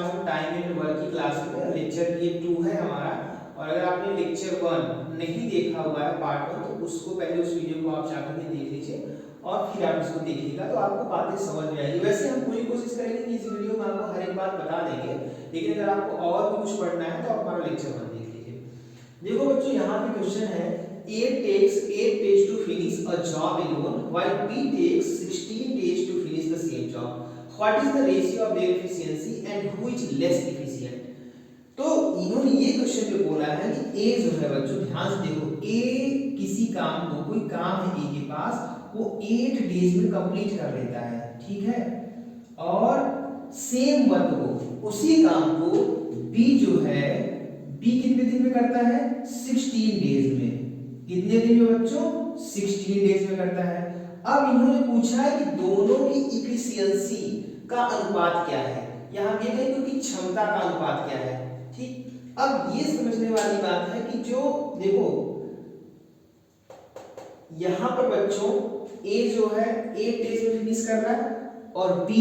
आज हम time and work की क्लास में लेक्चर ये 2 है हमारा। और अगर आपने लेक्चर 1 नहीं देखा हुआ है पार्ट 1 तो उसको पहले उस वीडियो को आप जाकर के देख लीजिए और फिर आप इसको देखिएगा तो आपको बातें समझ में आएगी। वैसे हम पूरी कोशिश करेंगे कि इस वीडियो में आपको हर एक बात बता देंगे, लेकिन अगर आपको और भी कुछ पढ़ना है तो आप हमारा लेक्चर 1 देख लीजिए। देखो बच्चों, यहाँ पे क्वेश्चन है A takes 8 days to finish a job alone while B takes 16 days to finish the same job. What is the ratio of their efficiency and who is less efficient? तो इन्होंने ये क्वेश्चन पे बोला है कि A जो है बच्चों, ध्यान से देखो, A किसी काम को, कोई काम है A के पास, वो 8 डेज में कंप्लीट कर लेता है, ठीक है। और सेम वर्क को, उसी काम को B जो है, B कितने दिन में करता है? 16 डेज में। कितने दिन में बच्चों? 16 डेज में करता है। अब इन्होंने पूछा है कि दोनों की इफिशियंसी का अनुपात क्या है। यहाँ पे कहीं क्योंकि क्षमता का अनुपात क्या है, ठीक। अब ये समझने वाली बात है कि जो देखो यहाँ पर बच्चों A जो है 8 डेज में फिनिश कर रहा है और B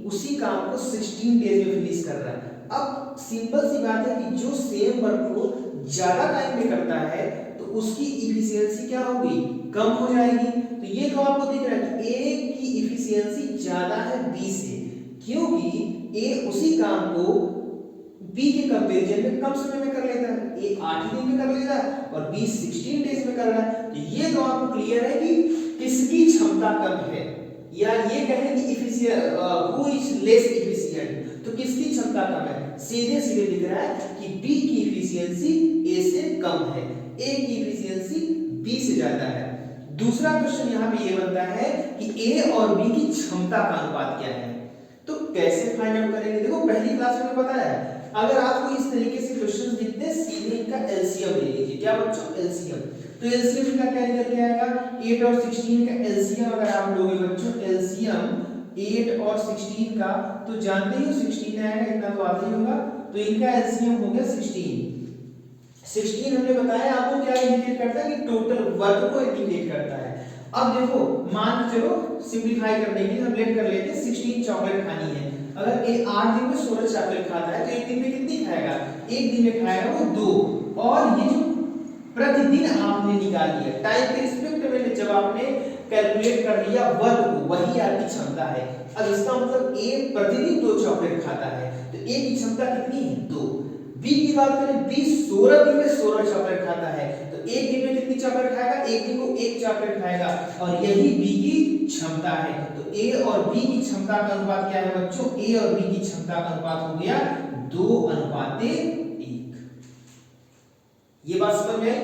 उसी काम को 16 डेज में फिनिश कर रहा है। अब सिंपल सी बात है कि जो सेम वर्क को ज्यादा टाइम में करता है तो उसकी इफिशियंसी क्या होगी? कम हो जाएगी। तो ये तो आपको दिख रहा है कि A की इफिशियंसी ज्यादा है B से, क्योंकि A उसी काम को B के कंपैरिजन में कम समय में कर लेता है। A 8 दिन में कर लेता है और B 16 डेज में कर रहा है। तो ये तो आपको क्लियर है कि किसकी क्षमता कम है, या ये कहें कि हु इज लेस एफिशिएंट, तो किसकी क्षमता कम है। सीधे सीधे दिख रहा है कि B की इफिशियंसी A से कम है, A की इफिशियंसी B से ज्यादा है। दूसरा क्वेश्चन यहाँ पे ये बनता है कि A और B की क्षमता का अनुपात क्या है। तो कैसे फाइंड आउट करेंगे? देखो पहली क्लास में बताया है, अगर आपको इस तरीके से क्वेश्चन दिखते हैं सीधे इनका एलसीएम ले लीजिए। क्या बच्चों? एलसीएम। तो एलसीएम का क्या निकल के आएगा? 8 और 16 का एलसीएम अगर आप लोगे बच्चों, एलसीएम 8 और 16 का, तो जानते ही हो 16 आएगा, इतना तो आता ही होगा। तो इनका एलसीएम हो गया 16 हमने बताया आपको क्या इंडिकेट करता है कि टोटल वर्क को इंडिकेट करता है। अब देखो मान के चलो सिंपलीफाई करने के लिए हम लेट कर लेते हैं 16 चॉकलेट खानी है। अगर ये 8 दिन में 16 चॉकलेट खाता है तो एक दिन में कितनी खाएगा? एक दिन में खाएगा वो 2। और ये जो प्रतिदिन आपने निकाल लिया टाइम के रिस्पेक्ट में, जब आपने कैलकुलेट कर लिया वर्क को, वही आपकी क्षमता है। अब इसका मतलब A प्रतिदिन 2 चॉकलेट खाता है, तो A की क्षमता कितनी है? 2। B की बात करें, B 16 दिन में 16 चॉकलेट खाता है, तो एक दिन में कितनी चॉकलेट खाएगा? एक दिन को 1 चॉकलेट खाएगा, और यही B की क्षमता है। तो A और B की क्षमता का अनुपात क्या है बच्चों? A और B की क्षमता का अनुपात हो गया 2:1। ये बात समझ में आई?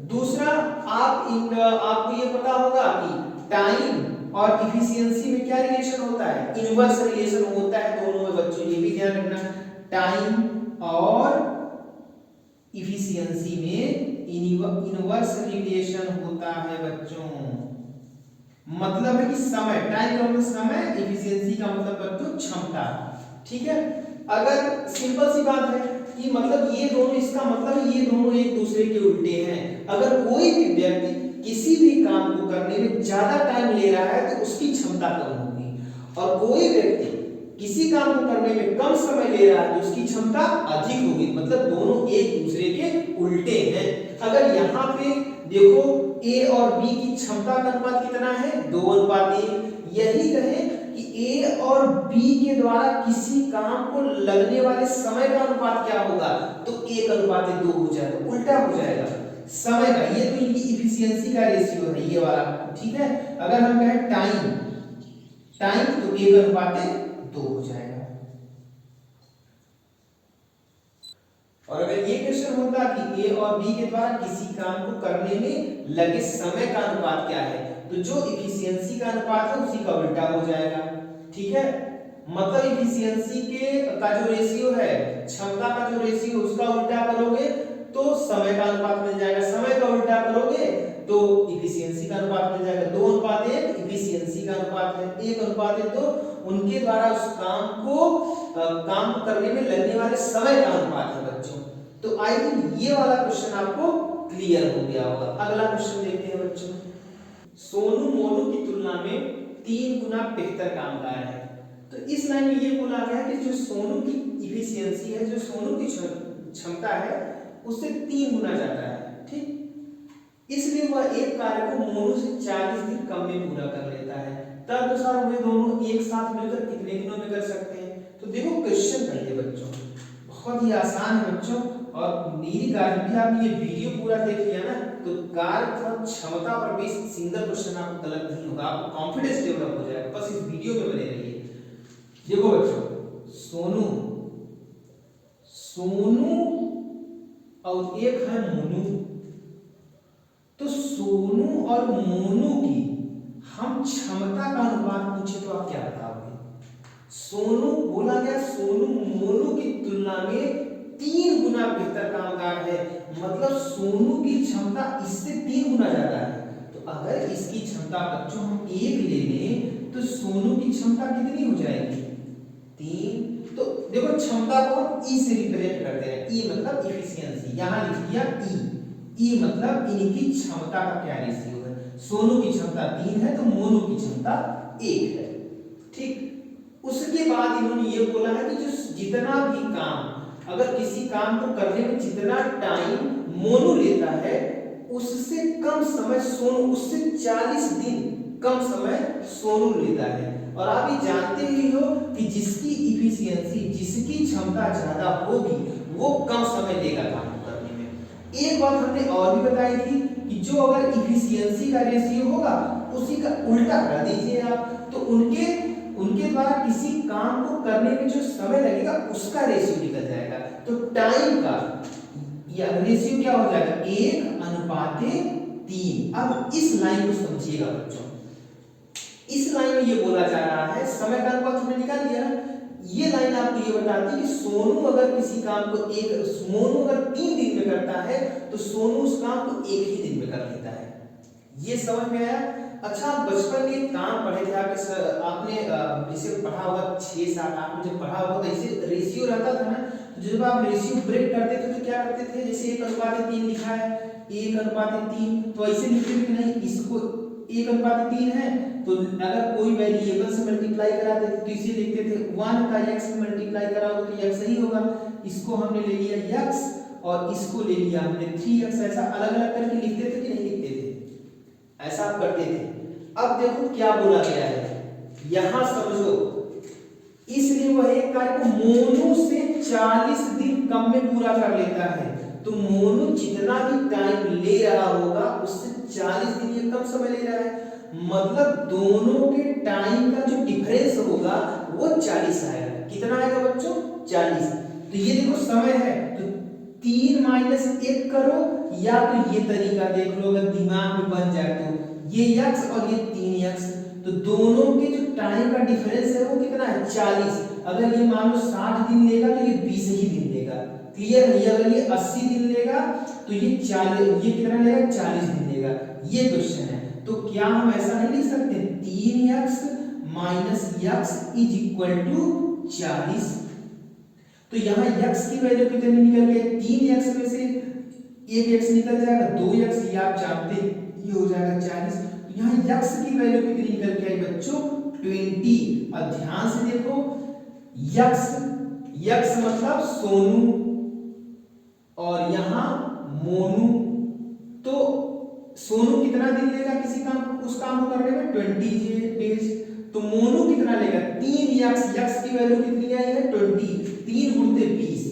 दूसरा, आपको ये पता होगा कि टाइम और इफिशियंसी में क्या रिलेशन होता है? इनवर्स रिलेशन होता है दोनों में बच्चों, ये भी ध्यान रखना। टाइम और इफिशियंसी में इनवर्स रिलेशन होता है बच्चों। मतलब है कि समय, टाइम का मतलब समय, इफिशियंसी का मतलब बच्चों क्षमता, ठीक है। अगर सिंपल सी बात है कि मतलब ये दोनों, इसका मतलब ये दोनों एक दूसरे के उल्टे हैं। अगर कोई भी व्यक्ति किसी भी काम को करने में ज्यादा टाइम ले रहा है तो उसकी क्षमता कम होगी, और कोई व्यक्ति किसी काम को करने में कम समय ले रहा है तो उसकी क्षमता अधिक होगी। मतलब दोनों एक दूसरे के उल्टे हैं। अगर यहाँ पे देखो A और B की क्षमता का अनुपात कितना है? 2:1। यही कहें कि A और B के द्वारा किसी काम को लगने वाले समय का अनुपात क्या होगा? तो 1:2 हो जाएगा, उल्टा हो जाएगा समय का। ये तो इनकी इफिशियंसी का रेशियो है ये वाला, ठीक है। अगर हम कहें टाइम तो 1:2 हो जाएगा। और अगर ये क्वेश्चन होता कि A और B के द्वारा किसी काम को करने में लगे समय का अनुपात क्या है, तो जो इफिशियंसी का अनुपात है उसी का उल्टा हो जाएगा, ठीक है। मतलब इफिशियंसी का जो रेशियो है, क्षमता का जो रेशियो, उसका उल्टा करोगे तो समय का अनुपात मिल जाएगा, समय का उल्टा करोगे तो इफिशियंसी का अनुपात मिल जाएगा। 2:1 इफिशियंसी का अनुपात है, 1:2 उनके द्वारा उस काम को करने में लगने वाले समय का अनुपात है बच्चों। तो आई थिंक ये वाला क्वेश्चन आपको क्लियर हो गया होगा। अगला क्वेश्चन देखते हैं बच्चों। सोनू मोनू की तुलना में 3 गुना बेहतर कामगार है। तो इस लाइन में ये बोला गया है कि जो सोनू की इफिशियंसी है जो सोनू की क्षमता है उससे 3 गुना ज्यादा है, ठीक। इसलिए वह एक कार्य को मोनू से 40 दिन कम में पूरा कर लेता है। तदनुसार वे दोनों एक साथ मिलकर कितने दिनों में कर सकते हैं? तो देखो क्वेश्चन पढ़िए बच्चों, बहुत ही आसान है बच्चों। और मेरी गारंटी, आपने ये वीडियो पूरा देख लिया ना तो कार्य और क्षमता पर बेस्ड सिंगल क्वेश्चन आपको गलत नहीं होगा, आपको कॉन्फिडेंस डेवलप हो जाएगा। बस इस वीडियो में बने रहिए। देखो बच्चों, सोनू और एक है मोनू। तो सोनू और मोनू की हम क्षमता का अनुपात पूछे तो आप क्या बताओगे? सोनू बोला गया सोनू मोनू की तुलना में 3 गुना बेहतर कामगार है, मतलब सोनू की क्षमता इससे 3 गुना ज्यादा है। तो अगर इसकी क्षमता बच्चों हम 1 ले लें तो सोनू की क्षमता कितनी हो जाएगी? 3। तो देखो क्षमता को हम ई से रिप्रेजेंट करते हैं। ई मतलब इफिशियंसी, यहां लिख दिया ई मतलब इनकी क्षमता का क्या रेशियो है। सोनू की क्षमता 3 है तो मोनू की क्षमता 1 है, ठीक। उसके बाद इन्होंने ये बोला है कि जो जितना भी काम, अगर किसी काम को करने में जितना टाइम मोनू लेता है उससे कम समय सोनू, उससे 40 दिन कम समय सोनू लेता है। और आप ये जानते ही हो कि जिसकी इफिशियंसी, जिसकी क्षमता ज्यादा होगी वो कम समय लेगा काम करने में। एक बात हमने और भी बताई थी कि जो अगर इफिशियंसी का रेशियो होगा उसी का उल्टा कर दीजिए आप, तो उनके द्वारा किसी काम को करने में जो समय लगेगा उसका रेशियो निकल जाएगा। तो टाइम का या रेशियो क्या हो जाएगा? 1:3। अब इस लाइन को समझिएगा बच्चों, इस लाइन में ये बोला जा रहा है, समय का अनुपात हमने निकाल लिया। ये लाइन आपको ये बताती है कि सोनू अगर किसी काम को मोनू अगर 3 दिन में करता है तो सोनू उस काम को 1 ही दिन में कर लेता है। ये समझ में आया? अच्छा, बचपन में काम पढ़े थे आपने जैसे पढ़ा होगा 6-7 आपने जब पढ़ा होगा तो ऐसे रेशियो रहता था ना, तो जब आप रेशियो ब्रेक करते थे तो क्या करते थे? जैसे 1:3 लिखा है, 1:3, तो ऐसे लिखते थे कि नहीं, इसको 1:3 है तो अगर कोई वेरिएबल से मल्टीप्लाई कराते थे तो इसे लिखते थे 1 का x से मल्टीप्लाई कराओगे तो x ही होगा। इसको हमने ले लिया x और इसको ले लिया हमने 3x, ऐसा अलग अलग करके लिखते थे कि नहीं लिखते थे? ऐसा आप करते थे। अब देखो क्या बोला गया है, यहां समझो। इसलिए वह एक कार्य को मोनू से 40 दिन कम में पूरा कर लेता है। तो मोनू जितना भी टाइम ले रहा होगा उससे 40 दिन ये कम समय ले रहा है, मतलब दोनों के टाइम का जो डिफरेंस होगा वो 40 आएगा। कितना आएगा बच्चों? 40। तो ये देखो समय है तो 3 - 1 करो, या तो ये तरीका देख लो अगर दिमाग में बन जाए तो ये x और ये 3x, तो दोनों के जो टाइम का डिफरेंस है वो कितना है? 40। अगर ये मान लो 60 दिन लेगा तो ये 20 ही दिन लेगा। क्लियर है? अगर ये 80 दिन लेगा तो ये 40, ये कितना लेगा? 40 दिन लेगा। ये क्वेश्चन है। तो क्या हम ऐसा नहीं लिख सकते 3x - x = 40? तो यहाँ x की वैल्यू कितनी निकल गई? 3x में से 1x निकल जाएगा, 2x, ये आप जानते हैं, ये हो जाएगा 40। तो यहाँ x की वैल्यू कितनी निकल के आई बच्चों? 20। और ध्यान से देखो, x मतलब सोनू और यहाँ मोनू। तो सोनू कितना दिन लेगा किसी काम को, उस काम को करने में? 20 डेज। तो मोनू कितना लेगा? 3x की वैल्यू कितनी आई है? 20। 3 × 20,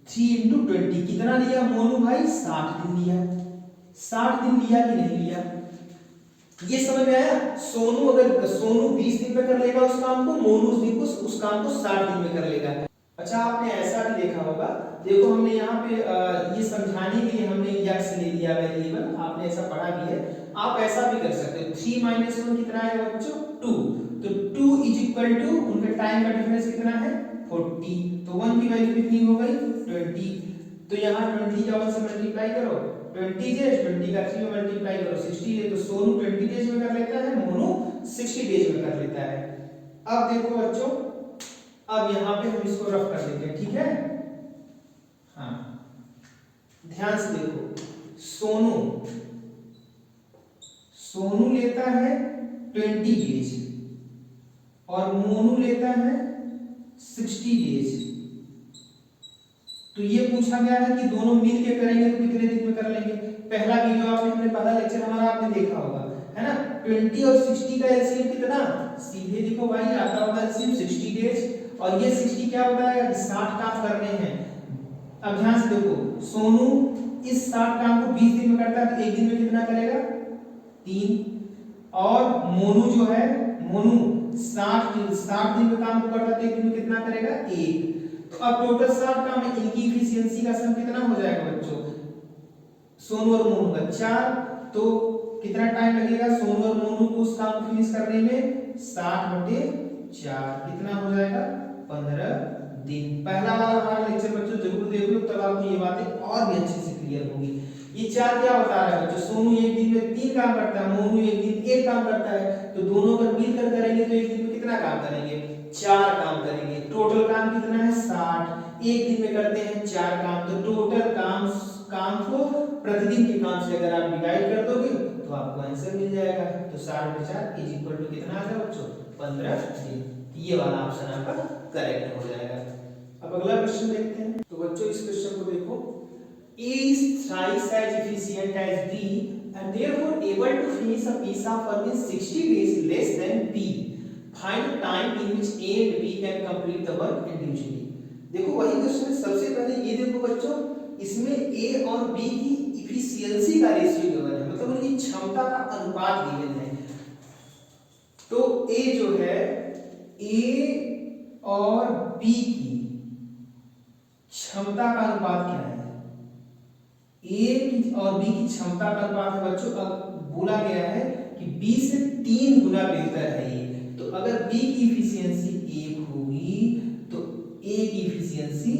3 × 20 कितना लिया मोनू भाई? 60 दिन लिया। 60 दिन लिया कि नहीं लिया? ये समझ में आया? सोनू 20 दिन में कर लेगा उस काम को, मोनू उस काम को 60 दिन में कर लेगा। अच्छा, आपने ऐसा भी देखा होगा, देखो हमने यहाँ पे ये समझाने के लिए हमने x ले लिया वेरिएबल, आपने ऐसा पढ़ा भी है। आप ऐसा भी कर सकते हो, 3 - 1 कितना है बच्चों? 2। तो 2 = उनका टाइम का डिफरेंस कितना है? 40। तो 1 की वैल्यू कितनी हो गई? 20। तो यहाँ 20 का 1 से मल्टीप्लाई करो, 20 डेज, 20 का 3 में मल्टीप्लाई करो, 60 डेज। तो सोनू 20 डेज में कर लेता है, मोनू 60 डेज में कर लेता है। अब देखो बच्चों, अब यहाँ पे हम इसको रफ कर देते हैं, ठीक है? हाँ, ध्यान से देखो, सोनू लेता है 20 डेज और मोनू लेता है 60 डेज। पूछा गया है कि दोनों मिल के करेंगे तो कितने दिन में कर लेंगे। पहला वीडियो आपने पहला लेक्चर हमारा आपने देखा होगा, है ना। 20 और 60 का एलसीएम कितना, सीधे देखो भाई आता होगा एलसीएम 60 डेज, और ये 60 क्या होता है, 60 काम करने हैं। अब ध्यान से देखो, सोनू इस 60 काम को 20 दिन में करता है तो एक दिन में कितना करेगा, 3। और मोनू जो है, मोनू 60 दिन में काम को करता है तो एक दिन में कितना करेगा, 1। तो अब टोटल 60 काम है, इनकी इफिशियंसी का सम कितना हो जाएगा बच्चों, सोनू और मोनू का 4। तो कितना टाइम लगेगा सोनू और मोनू को उस काम को फिनिश करने में, 60/4 कितना हो जाएगा, 15 दिन। पहला वाला हमारा लेक्चर बच्चों जरूर देख लो, तब आपको ये बातें और भी अच्छे से क्लियर होंगी। ये 4 क्या बता रहा है बच्चों, सोनू एक दिन में 3 काम करता है, मोनू एक दिन 1 काम करता है, तो दोनों अगर मिलकर करेंगे तो एक दिन में कितना काम करेंगे, 4 काम करेंगे। टोटल काम कितना है, 60। एक दिन में करते हैं 4 काम, तो टोटल काम को प्रतिदिन के काम से अगर आप डिवाइड कर दोगे तो आपको आंसर मिल जाएगा। तो 60/4 इज इक्वल टू कितना आता है बच्चों, 15 दिन। ये वाला ऑप्शन आपका करेक्ट हो जाएगा। अब अगला क्वेश्चन देखते हैं। तो बच्चों इस क्वेश्चन को देखो, A is thrice as efficient as B and therefore able to finish a piece of work in 60 days less than B. Find the time in which A and B can complete the work individually. देखो वही question, सबसे पहले ये देखो बच्चों, इसमें A और B की इफिशियंसी का रेशियो गिवन है, मतलब उनकी क्षमता का अनुपात गिवन है। तो A जो है, A और B की क्षमता का अनुपात क्या है, A की और B की क्षमता का अनुपात है बच्चों। अब बोला गया है कि B से 3 गुना बेहतर है ये, तो अगर B की इफिशियंसी 1 होगी तो A की इफिशियंसी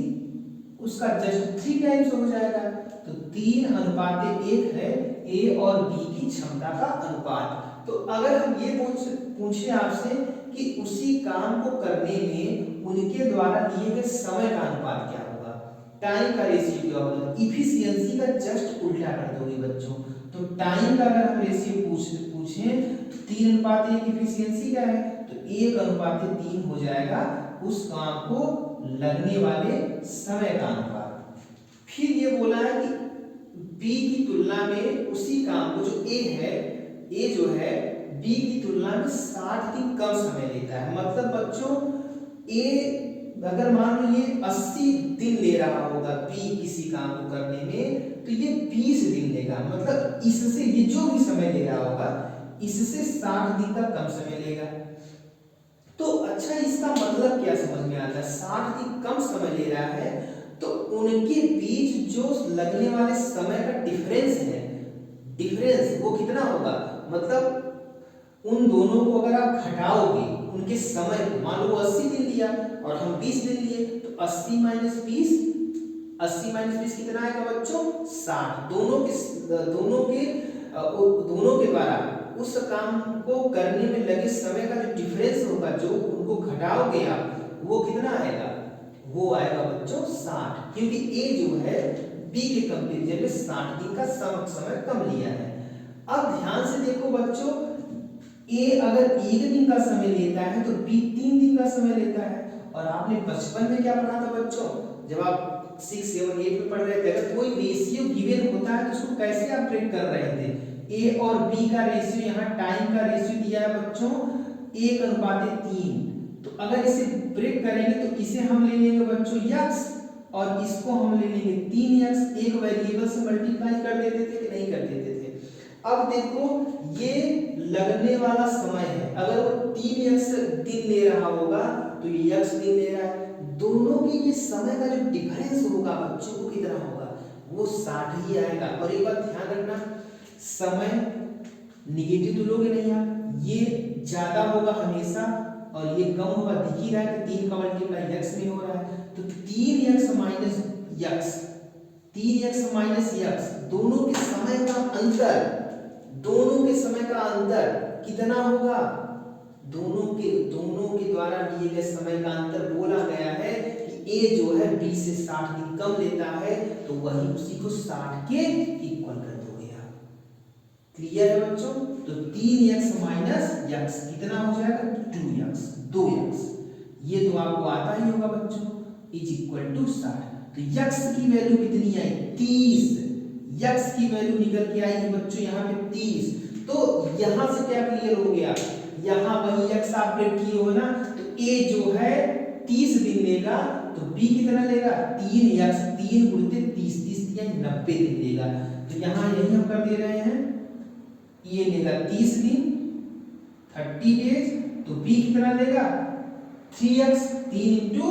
उसका जस्ट 3 टाइम्स हो जाएगा। तो 3:1 है A और B की क्षमता का अनुपात। तो अगर हम ये पूछे आपसे कि उसी काम को करने में उनके द्वारा लिए गए समय का अनुपात क्या होगा, टाइम का रेशियो क्या होगा, इफिशियंसी का जस्ट उल्टा कर दोगे बच्चों। तो टाइम का अगर हम रेशियो पूछें तो 3:1 की इफिशियंसी क्या है, तो 1:3 हो जाएगा उस काम को लगने वाले समय का अनुपात। फिर ये बोला है कि B की तुलना में उसी काम को जो A है, A जो है B की तुलना में 60 दिन कम समय लेता है। मतलब बच्चों A अगर मान लो ये 80 दिन ले रहा होगा B किसी काम को करने में, तो ये 20 दिन लेगा। मतलब इससे ये जो भी समय ले रहा होगा इससे 60 दिन का कम समय लेगा। तो अच्छा, इसका मतलब क्या समझ में आता है, 60 दिन कम समय ले रहा है तो उनके बीच जो लगने वाले समय का डिफरेंस है, डिफरेंस वो कितना होगा, मतलब उन दोनों को अगर आप घटाओगे उनके समय को, मान लो 80 दिन लिया और हम 20 दिन लिए, तो 80 - 20 कितना आएगा बच्चों, 60। दोनों के द्वारा उस काम को करने में लगे समय का जो डिफरेंस होगा, जो उनको घटाओगे आप, वो कितना आएगा, वो आएगा बच्चों 60, क्योंकि A जो है B के कंपैरिजन में 60 दिन का समय कम लिया है। अब ध्यान से देखो बच्चों, A अगर 1 दिन का समय लेता है तो B 3 दिन का समय लेता है। और आपने बचपन में क्या पढ़ा था बच्चों, जब आप 6, 7, 8 में पढ़ रहे थे, अगर कोई रेशियो गिवन होता है तो उसको कैसे आप ट्रीट कर रहे थे, A और B का रेशियो, यहाँ टाइम का रेशियो दिया है बच्चों 1:3। तो अगर इसे ब्रेक करेंगे तो इसे हम ले लेंगे बच्चों x और इसको हम ले लेंगे 3x, एक वेरिएबल से मल्टीप्लाई कर देते थे कि नहीं कर देते थे। अब देखो ये लगने वाला समय है, अगर वो 3x दिन ले रहा होगा तो ये x दिन ले रहा है, दोनों के ये समय का जो डिफरेंस होगा बच्चों को कितना होगा, वो 60 ही आएगा। और एक बात ध्यान रखना, समय निगेटिव तो लोगे नहीं आप, ये ज्यादा होगा हमेशा और ये कम होगा। दिख ही रहा है कि 3 का मल्टीप्लाई x में हो रहा है, तो 3x - x दोनों के समय का अंतर कितना होगा, दोनों के द्वारा लिए गए समय का अंतर बोला गया है कि A जो है B से 60 दिन कम लेता है, तो वही उसी को 60 के इक्वल कर दोगे आप। क्लियर है बच्चों। तो 3x - x कितना हो जाएगा, 2x। ये तो आपको आता ही होगा बच्चों, इज इक्वल टू 60। तो यक्स की वैल्यू कितनी आई 30, यक्स की वैल्यू निकल के आएगी बच्चों यहाँ पे 30। तो यहाँ से क्या क्लियर हो गया, यहाँ वही यक्स अपडेट किए हो ना, तो ए जो है 30 दिन लेगा, तो बी कितना लेगा 3 यक्स, 3 गुणित 30, 30 या 90 दिन लेगा। तो यहाँ यही हम कर दे रहे हैं, ये लेगा 30 दिन 30 डेज, तो बी कितना लेगा 3x, 3 इंटू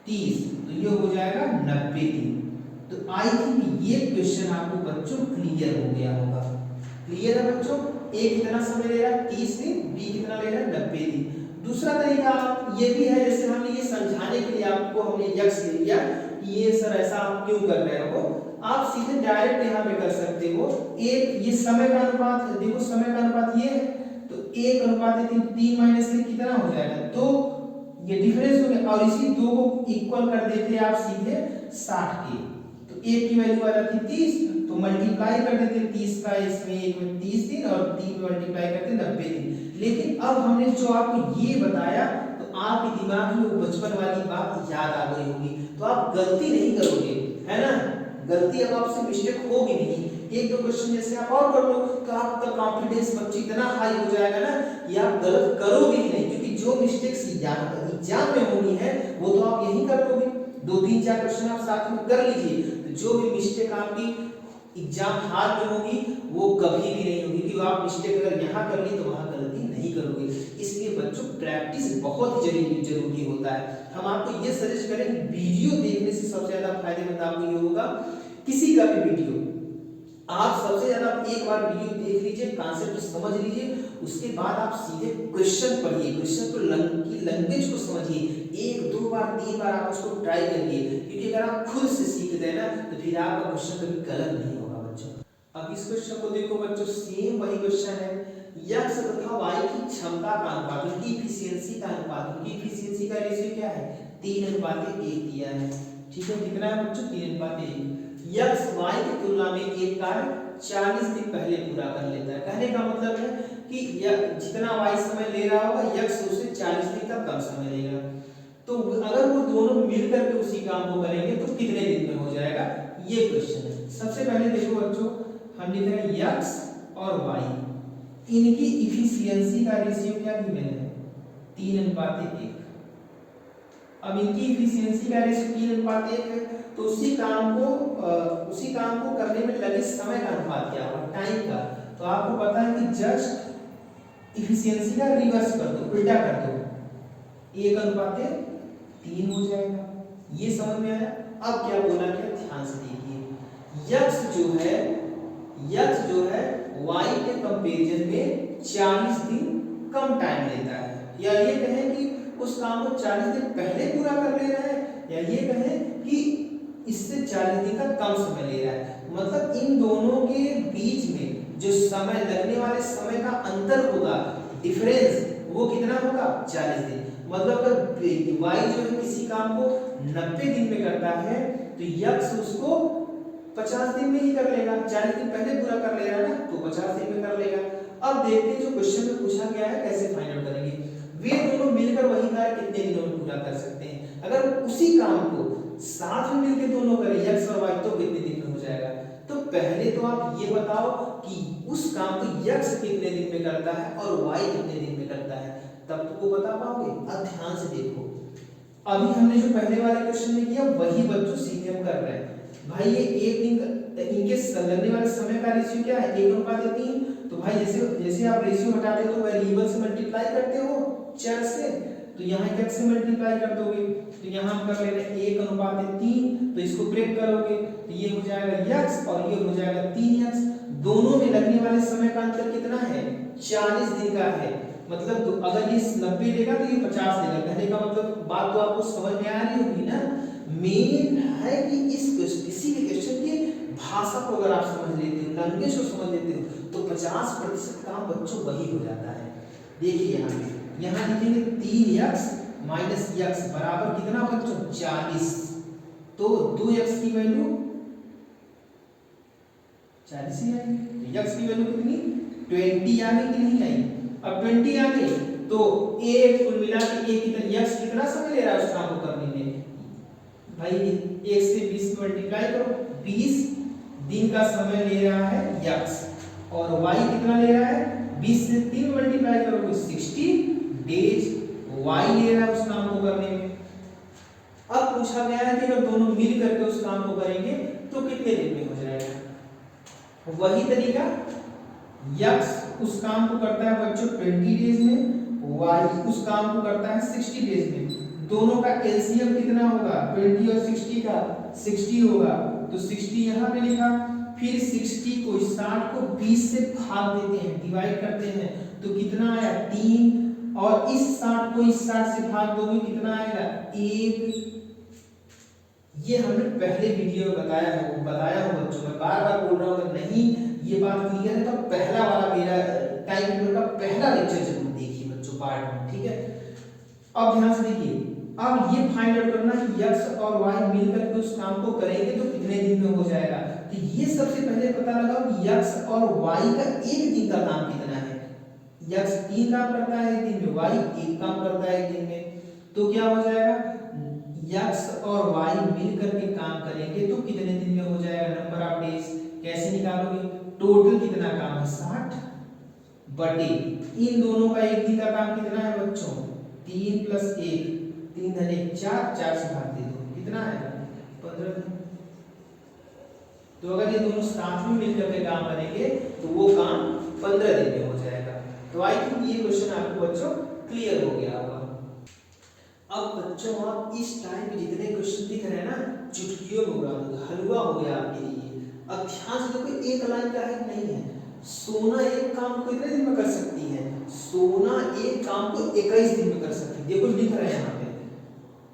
30, तो ये हो जाएगा 90 दिन। तो आई थिंक ये क्वेश्चन आपको बच्चों क्लियर हो गया होगा। क्लियर है बच्चों, ए कितना समय ले रहा है 30 दिन, बी कितना ले रहा है 90 दिन। दूसरा तरीका ये भी है, जैसे हमने ये समझाने के लिए आपको हमने यक्स ले लिया कि ये सर ऐसा आप क्यों कर रहे हो, आप सीधे डायरेक्ट यहाँ पे कर सकते हो। एक ये समय का अनुपात, देखो समय का अनुपात ये है, तो 1:3 माइनस 1 कितना हो जाएगा, तो ये डिफरेंस हो गया, और इसी दो को इक्वल कर देते आप सीधे 60 के, तो 1 की वैल्यू आ जाती 30, तो मल्टीप्लाई कर देते 30 का इसमें 1 में 30 दिन और 3 में मल्टीप्लाई करते 90 दिन। लेकिन अब हमने जो आपको ये बताया, तो आपके दिमाग में वो बचपन वाली बात याद आ गई होगी, तो आप गलती नहीं करोगे, है ना, गलती अब आपसे मिस्टेक होगी नहीं। एक दो क्वेश्चन जैसे आप और कर लो, तो आपका कॉन्फिडेंस बच्चे इतना हाई हो जाएगा ना कि आप गलत करोगे ही नहीं, क्योंकि जो मिस्टेक्स एग्जाम में होनी है वो तो आप यही कर लोगे। 2-3-4 क्वेश्चन आप साथ में कर लीजिए, तो जो भी मिस्टेक आपकी एग्जाम हाल में होगी वो कभी भी नहीं होगी, कि आप मिस्टेक अगर यहाँ कर ली तो वहाँ गलती नहीं करोगे। इसलिए बच्चों प्रैक्टिस बहुत ही जरूरी होता है। हम आपको ये सजेस्ट करें कि वीडियो देखने से सबसे ज्यादा फायदेमंद आपको ये होगा, किसी का भी वीडियो आप सबसे ज्यादा एक बार वीडियो देख लीजिए, कॉन्सेप्ट समझ लीजिए, उसके बाद आप सीधे क्वेश्चन पढ़िए, क्वेश्चन को लैंग्वेज को समझिए, 1-2 बार 3 बार आप उसको ट्राई करिए, क्योंकि अगर आप खुद से सीख गए ना तो फिर आपका क्वेश्चन कभी गलत नहीं होगा बच्चों। अब इस क्वेश्चन को देखो बच्चों, सेम वही क्वेश्चन है, यक्स तथा वाई की क्षमता का अनुपात, उनकी इफिशियंसी का अनुपात, उनकी इफिशियंसी का रेशियो क्या है 3:1 दिया है, ठीक है, कितना है बच्चों 3:1। यक्स वाई की तुलना में एक कार्य 40 दिन पहले पूरा कर लेता है। कहने का मतलब है कि जितना वाई समय ले रहा होगा यक्स उससे 40 दिन तक कम समय लेगा। तो अगर वो दोनों मिलकर के उसी काम को करेंगे तो कितने दिन में हो जाएगा, ये क्वेश्चन है। सबसे पहले देखो बच्चों, हम लिख रहे हैं यक्स और वाई, इनकी इफिशियंसी का रेशियो क्या गिवन है 3:1। अब इनकी इफिशियंसी का रेशियो 3:1 है, तो उसी काम को करने में लगे समय का अनुपात क्या होगा, टाइम का। तो आपको पता है कि जस्ट इफिशियंसी का रिवर्स कर दो, उल्टा कर दो, 1:3 हो जाएगा। ये समझ में आया। अब क्या बोला गया, ध्यान से देखिए, यक्स जो है वाई के कंपैरिजन में 40 दिन कम टाइम लेता है, या ये कहें कि उस काम को 40 दिन पहले पूरा कर ले रहा है, या ये कहें कि इससे 40 दिन का कम समय ले रहा है। मतलब इन दोनों के बीच में जो समय लगने वाले समय का अंतर होगा, डिफरेंस, वो कितना होगा 40 दिन। मतलब अगर वाई जो है किसी काम को 90 दिन में करता है, तो यक्स उसको 50 दिन में ही कर लेगा, 40 दिन पहले पूरा कर ले रहा है ना, तो 50 दिन में कर लेगा। अब देखते हैं जो क्वेश्चन में पूछा गया है कैसे फाइंड आउट करेंगे, वे दोनों मिलकर वही कार्य कितने दिनों में पूरा कर सकते हैं। अगर उसी काम को साथ में मिलकर दोनों करें यक्स और वाई, तो कितने दिन में हो जाएगा। तो पहले तो आप ये बताओ कि उस काम को यक्स कितने दिन में करता है और वाई कितने दिन में करता है, तब तो वो बता पाओगे। अब ध्यान से देखो, अभी हमने जो पहले वाले क्वेश्चन में किया वही बच्चों सीधे हम कर रहे हैं। भाई ये एक दिन इनके लगने वाले समय का रेशियो क्या है 1:3, तो भाई जैसे आप रेशियो हटाते हो तो वेरिएबल से मल्टीप्लाई करते हो चर से, तो यहाँ x से मल्टीप्लाई कर दोगे, तो यहाँ हम कर ले रहे हैं 1:3, तो इसको ब्रेक करोगे तो ये हो जाएगा x और ये हो जाएगा 3x। दोनों में लगने वाले समय का अंतर कितना है 40 दिन का है। मतलब अगर ये 90 लेगा तो ये 50 लेगा। कहने का मतलब बात तो आपको समझ में आ रही होगी ना। मेन है कि किसी भी क्वेश्चन की भाषा को अगर आप समझ लेते हो, लैंग्वेज को समझ लेते हो, तो 50% काम बच्चों वही हो जाता है। देखिए यहाँ लिखेंगे 3x माइनस x बराबर कितना बच्चों 40, तो 2x की वैल्यू 40 ही आएगी, तो x की वैल्यू कितनी 20 आ गई कि नहीं आई। अब 20 आ गई तो a कुल मिला के a कितना x कितना समय ले रहा है उस काम को करने में भाई 1 से 20 को मल्टीप्लाई करो, 20 दिन का समय ले रहा है यक्स, और y कितना ले रहा है, 20 से 3 मल्टीप्लाई करोगे 60 डेज y ले रहा है उस काम को करने में। अब पूछा गया है कि अगर दोनों मिल करके उस काम को करेंगे तो कितने दिन में हो जाएगा। वही तरीका, यक्स उस काम को करता है बच्चों 20 डेज में, y उस काम को करता है 60 डेज में। दोनों का एलसीएम कितना होगा, 20 और 60 का 60 होगा, तो 60 यहाँ पे लिखा, फिर 60 को 60 को 20 से भाग देते हैं, डिवाइड करते हैं, तो कितना आया 3, और इस 60 को इस 60 से भाग दोगे कितना आएगा 1। ये हमने पहले वीडियो में बताया हो बच्चों, मैं बार बार बोल रहा हूँ, अगर नहीं ये बात क्लियर है तो पहला वाला मेरा टाइम टेबल का पहला लेक्चर जरूर देखिए बच्चों, पार्ट 1, ठीक है। अब ध्यान से देखिए, अब ये फाइंड आउट करना कि x और y मिलकर के उस काम को करेंगे तो कितने दिन में हो जाएगा। तो ये सबसे पहले पता लगाओ कि x और y का एक दिन का काम कितना है। x 3 काम करता है एक दिन में, y 1 काम करता है एक दिन में, तो क्या हो जाएगा, x और y मिलकर के काम करेंगे तो कितने दिन में हो जाएगा, नंबर ऑफ डेज। कैसे निकालोगे, टोटल कितना काम है 60 बटे इन दोनों का एक दिन का काम कितना है बच्चों, 3 + 1, 3 धन 1 4, 4 से भाग दे दो, कितना आएगा 15 दिन। तो अगर ये दोनों साथ में मिलकर के काम करेंगे तो वो काम 15 दिन में हो जाएगा। तो आई थिंक ये क्वेश्चन आपको बच्चों क्लियर हो गया होगा। अब बच्चों आप इस टाइम पे जितने क्वेश्चन दिख रहे हैं ना, चुटकियों में उड़ा दूंगा, हलवा हो गया आपके लिए। अब ध्यान से देखो, एक लाइन का है नहीं है, सोना एक काम को कितने दिन में कर सकती है, सोना एक काम को 21 दिन में कर सकती है, देखो लिख रहे हैं यहाँ पे।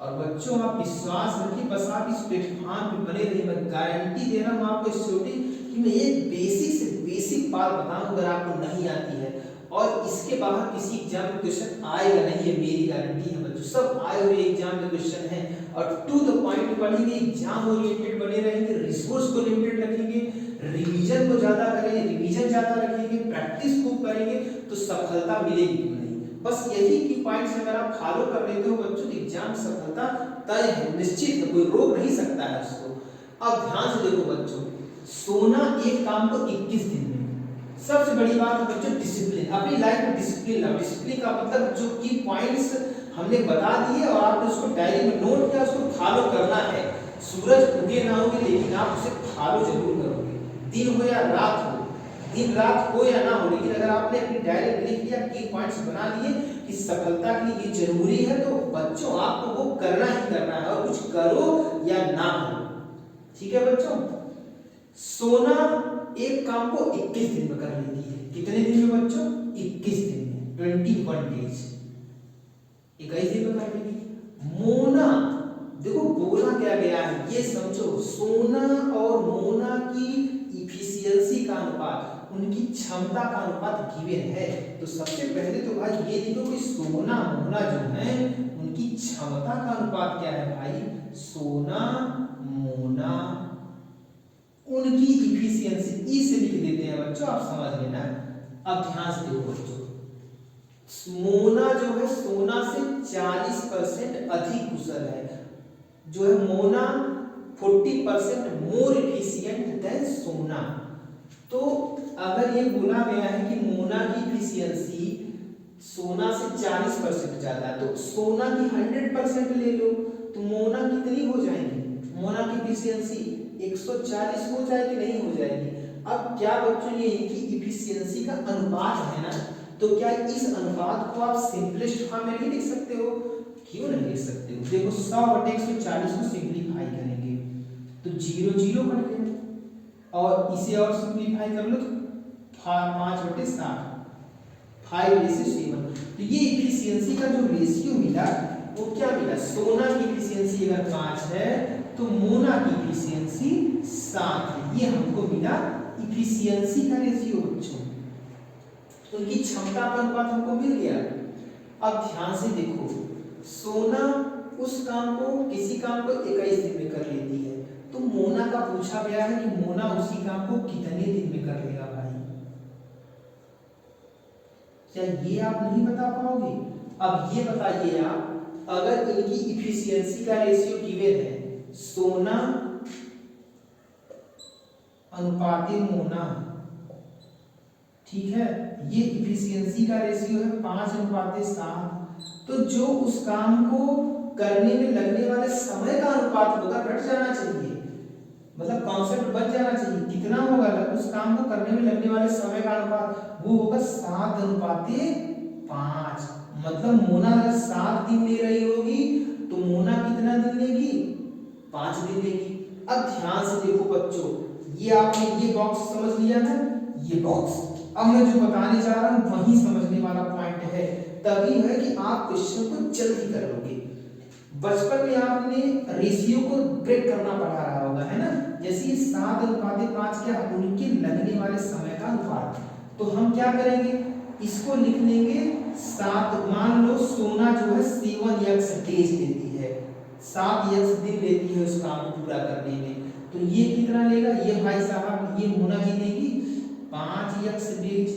और बच्चों आप विश्वास रखिए, बस आप इस प्लेटफॉर्म पे बने रहिए, मैं गारंटी दे रहा हूँ आपको इस छोटी कि मैं एक बेसिक से बेसिक बात बताऊं, अगर आपको नहीं आती है और इसके बाहर किसी एग्जाम में क्वेश्चन आएगा नहीं, है मेरी गारंटी है बच्चों, सब आए हुए एग्जाम में क्वेश्चन है, और टू द पॉइंट पढ़ेंगे, एग्जाम ओरिएंटेड बने रहेंगे, रिसोर्स को लिमिटेड रखेंगे, रिवीजन को ज्यादा करेंगे, रिवीजन ज्यादा रखेंगे, प्रैक्टिस खूब करेंगे, तो सफलता मिलेगी क्यों नहीं। बस यही की पॉइंट्स अगर आप फॉलो कर लेते हो बच्चों, तो एग्जाम सफलता तय है, निश्चित है, कोई रोक नहीं सकता है उसको। अब ध्यान से देखो बच्चों, सोना एक काम को 21 दिन में, सबसे बड़ी बात है बच्चों डिसिप्लिन, अपनी लाइफ में डिसिप्लिन लाओ। डिसिप्लिन का मतलब जो की पॉइंट्स हमने बता दिए और आपने उसको डायरी में नोट किया, उसको फॉलो करना है। सूरज उगे ना होगे लेकिन आप उसे फॉलो जरूर करोगे, दिन हो या रात हो, दिन रात हो या ना हो, लेकिन अगर आपने अपनी डायरी में लिख लिया, की पॉइंट्स बना लिए कि सफलता के लिए ये जरूरी है, तो बच्चों आपको वो करना ही करना है, और कुछ करो या ना करो, ठीक है बच्चों। सोना एक काम को 21 दिन में कर लेती है, कितने दिन में बच्चों, 21 दिन में, 21 डेज, 21 दिन में कर लेगी। मोना, देखो बोला क्या गया है ये समझो, सोना और मोना की इफिशियंसी का अनुपात, उनकी क्षमता का अनुपात गिवन है। तो सबसे पहले तो भाई ये देखो कि सोना मोना जो है उनकी क्षमता का अनुपात क्या है भाई, सोना मोना उनकी इफिशियंसी ई से लिख देते हैं बच्चों, आप समझ लेना। अब ध्यान से देखो बच्चों, मोना जो है सोना से 40% अधिक कुशल है, जो है मोना 40% मोर इफिशियंट देन सोना। तो अगर ये बोला गया है कि मोना की इफिशियंसी सोना से 40% ज्यादा है, तो सोना की 100% ले लो, तो मोना कितनी हो जाएगी, मोना की इफिशियंसी 140 हो जाएगी, नहीं हो जाएगी। अब क्या बच्चों ये इनकी इफिशियंसी का अनुपात है ना, तो क्या इस अनुपात को आप सिंपलेस्ट फॉर्म में नहीं लिख सकते हो, क्यों नहीं लिख सकते हो। देखो 100/140 को सिंपलीफाई करेंगे तो 0 0 कट गया, और इसे और सिंपलीफाई कर लो तो 5/7, 5:7। तो ये इफिशियंसी का जो रेशियो मिला वो क्या मिला, सोना की इफिशियंसी अगर 5 है तो मोना की इफिशियंसी 7 है, ये हमको मिला इफिशियंसी का रेशियो बच्चों, उनकी क्षमता का अनुपात हमको मिल गया। अब ध्यान से देखो, सोना उस काम को, किसी काम को 21 दिन में कर लेती है, तो मोना का पूछा गया है कि मोना उसी काम को कितने दिन में कर लेगा भाई, क्या ये आप नहीं बता पाओगे। अब ये बताइए आप, अगर इनकी इफिशियंसी का रेशियो गिवन है सोना अनुपाते मोना, ठीक है, ये इफिशियंसी का रेशियो है 5:7। तो जो उस काम को करने में लगने वाले समय का अनुपात होगा घट जाना चाहिए, मतलब कॉन्सेप्ट बच जाना चाहिए। कितना होगा उस काम को करने में लगने वाले समय का अनुपात, वो होगा 7:5। मतलब मोना अगर 7 दिन ले रही होगी तो मोना कितना दिन लेगी, 5 दिन लेगी। अब ध्यान से देखो बच्चों, ये आपने ये बॉक्स समझ लिया ना, ये बॉक्स। अब मैं जो बताने जा रहा हूं वही समझने वाला पॉइंट है, तभी है कि आप क्वेश्चन को जल्दी कर लोगे। बचपन में आपने रेशियो को ब्रेक करना पढ़ा रहा होगा, है ना, जैसे ये 7:5 क्या, उनके लगने वाले समय का अनुपात। तो हम क्या करेंगे, इसको लिख लेंगे 7। मान लो सोना जो है 7x डेज लेती है, 7x दिन लेती है उस काम को पूरा करने में, तो ये कितना लेगा, ये भाई साहब ये मोना जी लेगी 5x डेज।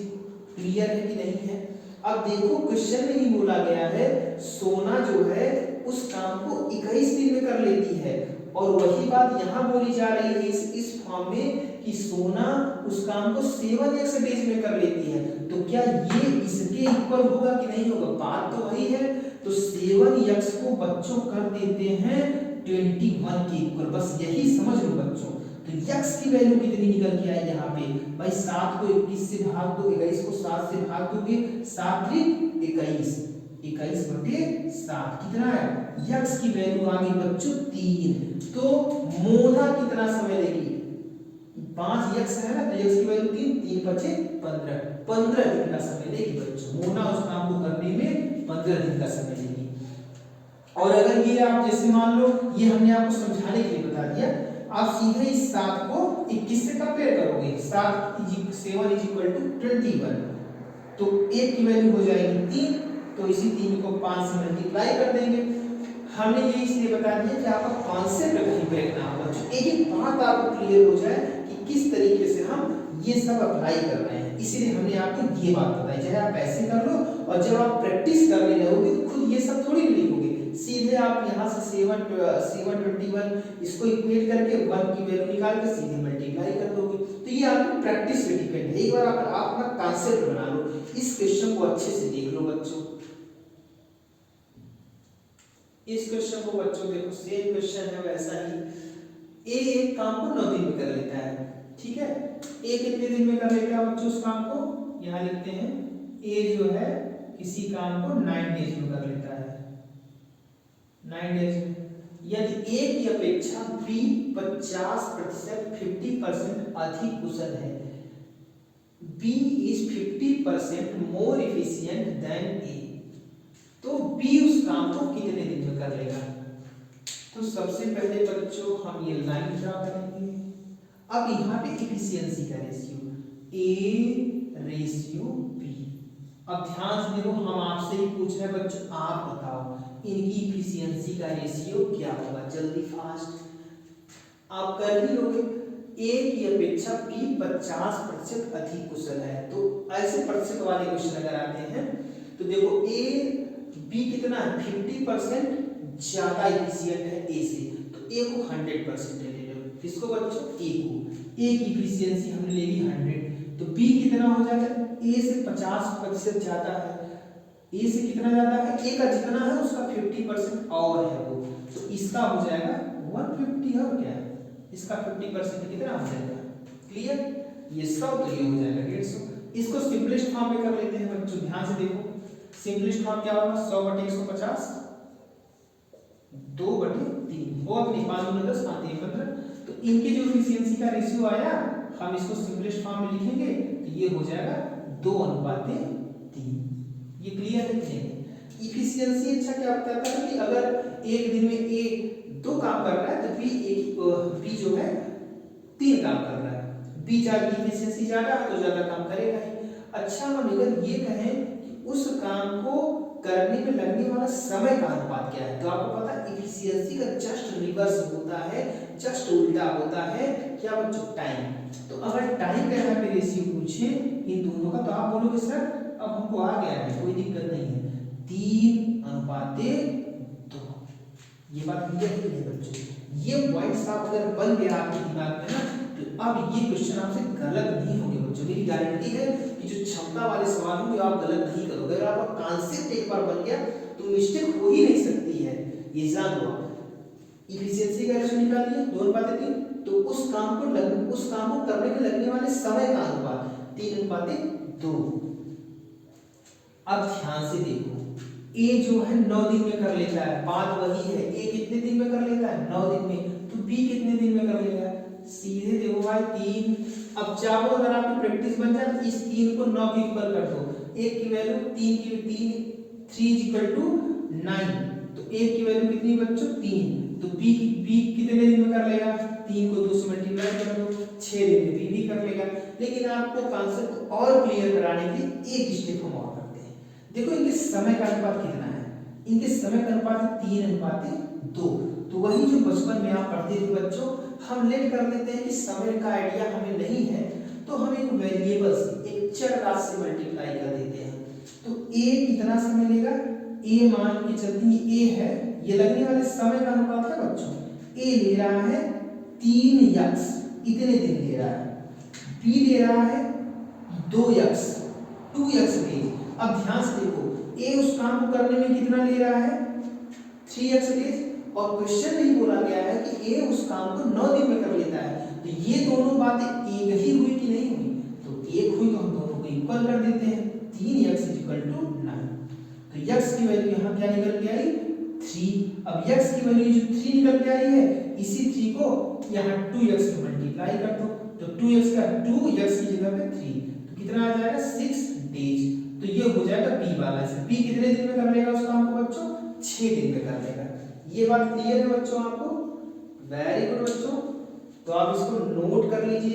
क्लियर है कि नहीं है। अब देखो क्वेश्चन में ही बोला गया है सोना जो है उस काम को 21 दिन में कर लेती है, और वही बात यहाँ बोली जा रही है इस फॉर्म में कि सोना उस काम को 7x डेज में कर लेती है। तो क्या ये इसके इक्वल होगा कि नहीं होगा, बात तो वही है। तो 7x को बच्चों कर देते हैं 21 के इक्वल, बस यही समझ लो बच्चों। तो x की वैल्यू कितनी निकल के आई यहाँ पे भाई, 7 को 21 से भाग दो, 21 को 7 से भाग दोगे, 7 × 21, 21/7 कितना है, x की वैल्यू आ गई बच्चों 3। तो मोना कितना समय लेगी, 5x है ना, तो x की वैल्यू 3, 3×5 = 15, 15 दिन का समय लेगी बच्चों। मोना उस काम को करने में 15 दिन का समय लेगी। और अगर ये आप जैसे मान लो, ये हमने आपको समझाने के लिए बता दिया, आप सीधे इस 7 को 21 से कंपेयर करोगे, 7 = 21, तो 1 की वैल्यू हो जाएगी 3, तो इसी 3 को 5 से मल्टीप्लाई कर देंगे। हमने ये इसलिए बता दिया कि आपका कॉन्सेप्ट कहीं ब्रेक ना हो, एक बात आपको क्लियर हो जाए कि किस तरीके से हम ये सब अप्लाई कर रहे हैं, इसीलिए हमने आपको ये बात बताई। चाहे आप ऐसे कर लो, और जब आप प्रैक्टिस करने लगोगे तो खुद ये सब थोड़ी लिखोगे, सीधे आप यहाँ से 721 इसको इक्वेट करके 1 की वैल्यू निकाल के सीधे मल्टीप्लाई कर दोगे। तो ये आपकी प्रैक्टिस पे डिपेंड है। एक बार आप अपना कॉन्सेप्ट बना लो, इस क्वेश्चन को अच्छे से देख लो बच्चों। इस क्वेश्चन को बच्चों देखो, सेम क्वेश्चन है वैसा ही। ए एक काम को 9 दिन में कर लेता है, ठीक है। ए कितने दिन में कर लेता है बच्चों उस काम को, यहाँ लिखते हैं ए जो है किसी काम को 9 डेज में कर लेता है, 9 डेज में। यदि ए की अपेक्षा बी 50% 50% अधिक कुशल है, B is 50% more efficient than A, तो बी उस काम को कितने दिन में कर लेगा। तो सबसे पहले बच्चों हम ये लाइन ड्रा करेंगे। अब यहाँ पे एफिशिएंसी का रेशियो ए रेशियो बी। अब ध्यान से देखो, हम आपसे ही पूछ रहे हैं बच्चों, आप बताओ इनकी एफिशिएंसी का रेशियो क्या होगा, जल्दी फास्ट आप कर ही लोगे। ए की अपेक्षा बी 50% अधिक कुशल है, तो ऐसे प्रतिशत वाले क्वेश्चन अगर आते हैं तो देखो ए बी कितना है, 50% ज्यादा एफिशिएंट है ए से, तो ए को 100% ले लो। किसको बच्चों, ए को। ए की एफिशिएंसी हमने ले ली 100, तो बी कितना हो जाएगा, ए से 50% ज्यादा है, ए से कितना ज्यादा है, ए का जितना है उसका 50% और है वो, तो इसका हो जाएगा 150 है, क्या है इसका 50% कितना हो जाएगा, क्लियर। ये 100 तो ये हो जाएगा 150। इसको सिंपलेस्ट फॉर्म में कर लेते हैं बच्चों, ध्यान से देखो सिंपलेस्ट फॉर्म क्या होगा, 100/150 2/3 वो अपनी 5 × 10 5 × 15। तो इनके जो एफिशिएंसी का रेशियो आया, हम इसको सिंपलेस्ट फॉर्म में लिखेंगे तो ये हो जाएगा 2:3। ये क्लियर है कि नहीं। एफिशिएंसी अच्छा क्या बताता है कि अगर एक दिन में ए 2 काम कर रहा है तो बी जो है 3 काम कर रहा है, बी ज्यादा एफिशिएंसी ज्यादा है तो ज्यादा काम करेगा ही। अच्छा हम अगर ये कहें कि उस काम को करने में लगने वाला समय का अनुपात क्या है, तो आपको पता है एफिशिएंसी का जस्ट रिवर्स होता है, जस्ट उल्टा होता है क्या बच्चों, टाइम। तो अगर टाइम का यहाँ पे रेशियो पूछे इन दोनों का, तो आप बोलोगे सर अब हमको आ गया है, कोई दिक्कत नहीं है, 3:2। ये बात क्लियर है बच्चों, ये पॉइंट्स आप अगर बन गया आपके दिमाग में ना, तो अब ये क्वेश्चन आपसे गलत नहीं होंगे बच्चों। मेरी गारंटी है कि जो क्षमता वाले सवाल होंगे आप गलत नहीं करोगे। अगर आपका कॉन्सेप्ट एक बार बन गया तो मिस्टेक हो ही नहीं सकती है, ये जान लो। इफिशियंसी का रेशो निकालिए 2:3, तो उस काम को करने में लगने वाले समय का अनुपात 3:2। अब ध्यान से देखो, ए जो है 9 दिन में कर लेता है, बात वही है। ए कितने दिन में कर लेता है? 9 दिन में। तो बी कितने दिन में कर लेगा? सीधे देखो भाई 3। अब चाहो अगर आपकी प्रैक्टिस बन जाए तो इस 3 को 9 के इक्वल कर दो। एक की वैल्यू 3 की 9, तो एक की वैल्यू कितनी बच्चों? 3। तो बी कितने दिन में कर लेगा? 3 को 2 से मल्टीप्लाई कर दो, 6 दिन में बी भी कर लेगा। लेकिन आपको कॉन्सेप्ट और क्लियर कराने के लिए एक स्टेप हम और करते हैं। देखो इनके समय का अनुपात कितना है? इनके समय का अनुपात है 3:2। तो वही जो बचपन में आप पढ़ते थे बच्चों, हम लेट कर लेते हैं कि समय का आइडिया हमें नहीं है, तो हम एक वेरिएबल से, एक चर राशि से मल्टीप्लाई कर देते हैं। तो ए कितना समय लेगा? ए मान के चलते ये ए है, ये लगने वाले समय का अनुपात है बच्चों। ए ले रहा है 3x, इतने दिन ले रहा है। बी ले रहा है 2x, 2x डेज। अब ध्यान से देखो, ए उस काम को करने में कितना ले रहा है? 3x days. और क्वेश्चन में ही बोला गया है कि ए उस काम को 9 दिन में कर लेता है। तो ये दोनों बातें एक ही हुई कि नहीं हुई? तो एक हुई, तो हम दोनों को इक्वल कर देते हैं। 3x = 9। तो x की वैल्यू यहाँ क्या निकल के आई? 3। अब x की वैल्यू जो 3 निकल के आई है, इसी 3 को यहाँ 2x से मल्टीप्लाई कर दो। तो 2x का 2x की जगह पे 3, तो कितना आ जाएगा? 6 डेज। तो ये हो जाएगा बी वाला। बी कितने दिन में कर लेगा उस काम को बच्चों? 6 दिन में कर लेगा। ये बात क्लियर है बच्चों आपको? वेरी गुड बच्चों। तो आप इसको नोट कर लीजिए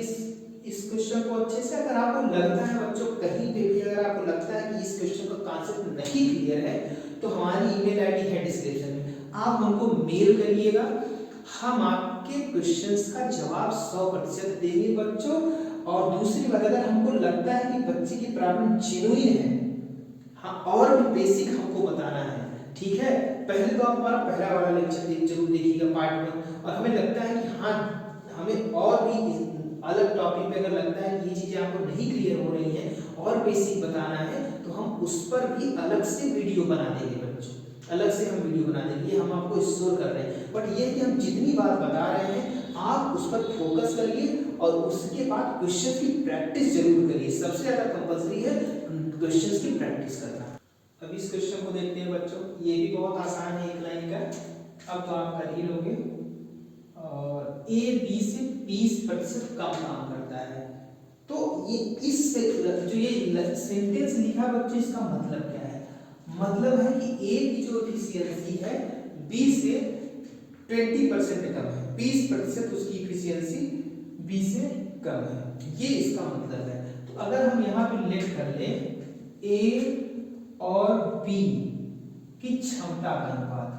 इस क्वेश्चन को अच्छे से। अगर आपको लगता है बच्चों कहीं पे भी अगर आपको लगता है कि इस क्वेश्चन का कांसेप्ट नहीं क्लियर है, तो हमारी ईमेल आईडी है डिस्क्रिप्शन में, आप हमको मेल करिएगा। हम आपके क्वेश्चंस का जवाब 100% देंगे बच्चों। और दूसरी बात, अगर हमको लगता है कि बच्चे की प्रॉब्लम जेन्युइन है, हाँ, और भी बेसिक हमको बताना है, ठीक है। पहले तो आप हमारा पहला वाला लेक्चर जरूर देखिएगा, पार्ट 1। और हमें लगता है कि हाँ, हमें और भी अलग टॉपिक पे अगर लगता है कि ये चीजें आपको नहीं क्लियर हो रही हैं और बेसिक बताना है, तो हम उस पर भी अलग से वीडियो बना देंगे बच्चों, अलग से हम वीडियो बना देंगे। हम आपको स्टोर कर रहे हैं, बट ये कि हम जितनी बात बता रहे हैं आप उस पर फोकस करिए और उसके बाद क्वेश्चन की प्रैक्टिस जरूर करिए। सबसे ज्यादा कंपल्सरी है क्वेश्चन की प्रैक्टिस करना। अब इस क्वेश्चन को देखते हैं बच्चों, ये भी बहुत आसान है, एक लाइन का, अब तो आप कर ही लोगे। और ए बी से 20% कम काम करता है। तो ये इस जो ये सेंटेंस लिखा बच्चों, इसका मतलब क्या है? मतलब है कि ए की जो एफिशिएंसी है बी से 20% कम है, 20% उसकी एफिशिएंसी बी से कम है, ये इसका मतलब है। तो अगर हम यहाँ पे लेट कर लें ए और बी की क्षमता का अनुपात,